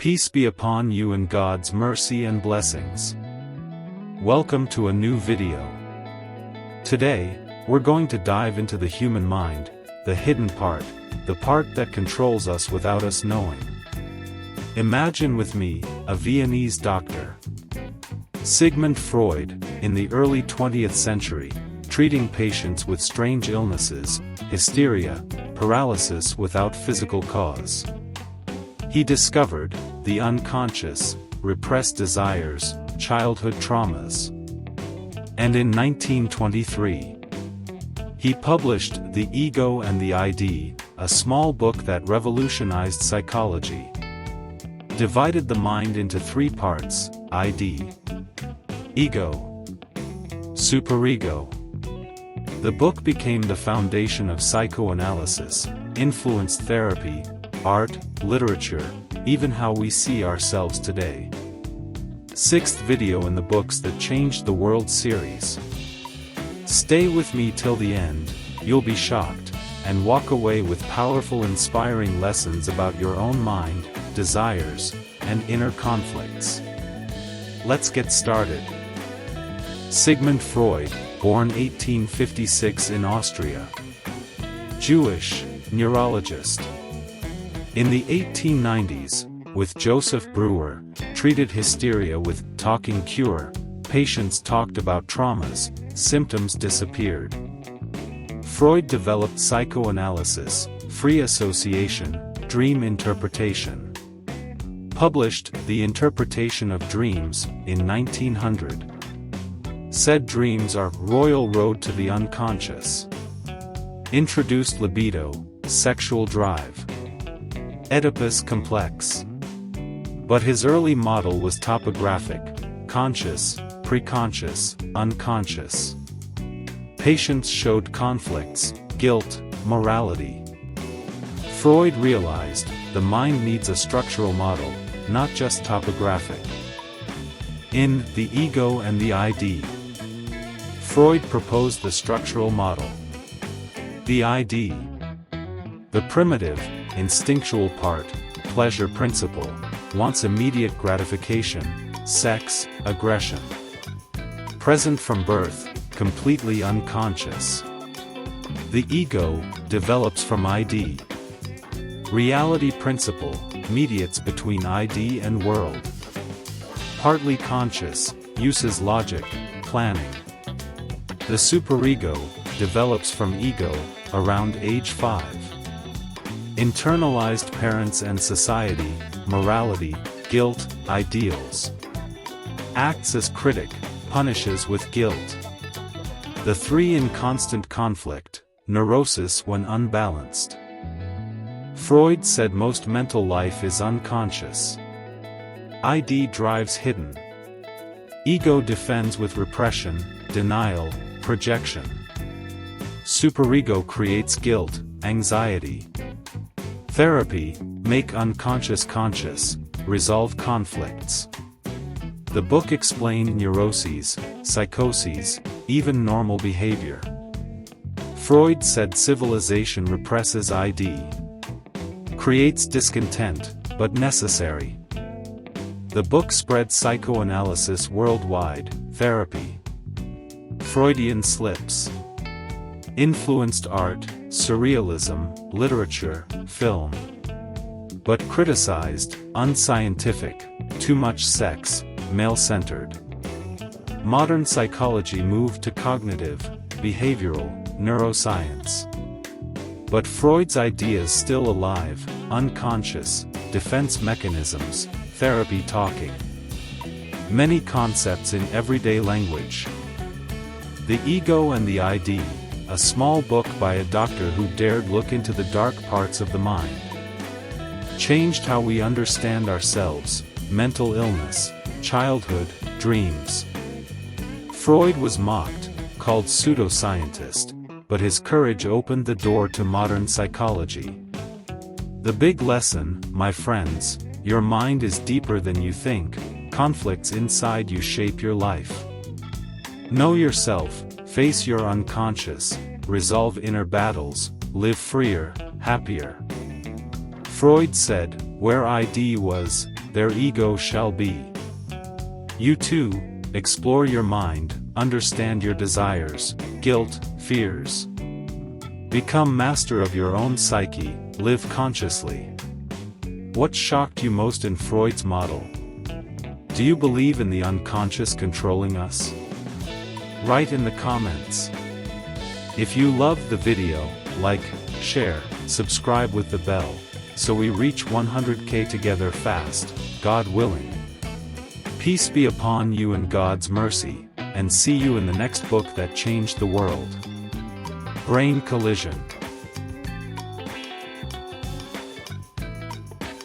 Peace be upon you and God's mercy and blessings. Welcome to a new video. Today, we're going to dive into the human mind, the hidden part, the part that controls us without us knowing. Imagine with me, a Viennese doctor. Sigmund Freud, in the early 20th century, treating patients with strange illnesses, hysteria, paralysis without physical cause. He discovered the unconscious, repressed desires, childhood traumas. And in 1923, he published The Ego and the ID, a small book that revolutionized psychology. Divided the mind into three parts: ID, ego, superego. The book became the foundation of psychoanalysis, influenced therapy, art, literature, even how we see ourselves today. Sixth video in the Books That Changed the World series. Stay with me till the end, you'll be shocked, and walk away with powerful, inspiring lessons about your own mind, desires, and inner conflicts. Let's get started. Sigmund Freud, born 1856 in Austria. Jewish, neurologist. In the 1890s, with Joseph Breuer, treated hysteria with talking cure. Patients talked about traumas, symptoms disappeared. Freud developed psychoanalysis, free association, dream interpretation. Published The Interpretation of Dreams in 1900. Said dreams are royal road to the unconscious. Introduced libido, sexual drive. Oedipus complex. But his early model was topographic: conscious, preconscious, unconscious. Patients showed conflicts, guilt, morality. Freud realized the mind needs a structural model, not just topographic. In The Ego and the ID, Freud proposed the structural model. The ID. The primitive, instinctual part, pleasure principle, wants immediate gratification, sex, aggression. Present from birth, completely unconscious. The ego develops from ID. Reality principle mediates between ID and world. Partly conscious, uses logic, planning. The superego develops from ego around age 5. Internalized parents and society, morality, guilt, ideals. Acts as critic, punishes with guilt. The three in constant conflict, neurosis when unbalanced. Freud said most mental life is unconscious. ID drives hidden. Ego defends with repression, denial, projection. Superego creates guilt, anxiety. Therapy, make unconscious conscious, resolve conflicts. The book explained neuroses, psychoses, even normal behavior. Freud said civilization represses ID. Creates discontent, but necessary. The book spread psychoanalysis worldwide. Therapy. Freudian slips. Influenced art, surrealism, literature, film. But criticized, unscientific, too much sex, male-centered. Modern psychology moved to cognitive, behavioral, neuroscience. But Freud's ideas still alive, unconscious, defense mechanisms, therapy talking. Many concepts in everyday language. The Ego and the ID, a small book by a doctor who dared look into the dark parts of the mind. Changed how we understand ourselves, mental illness, childhood, dreams. Freud was mocked, called pseudoscientist, but his courage opened the door to modern psychology. The big lesson, my friends, your mind is deeper than you think, conflicts inside you shape your life. Know yourself, face your unconscious, resolve inner battles, live freer, happier. Freud said, where ID was, their ego shall be. You too, explore your mind, understand your desires, guilt, fears. Become master of your own psyche, live consciously. What shocked you most in Freud's model? Do you believe in the unconscious controlling us? Write in the comments. If you loved the video, like, share, subscribe with the bell, so we reach 100K together fast, God willing. Peace be upon you and God's mercy, and see you in the next book that changed the world. Brain Collision.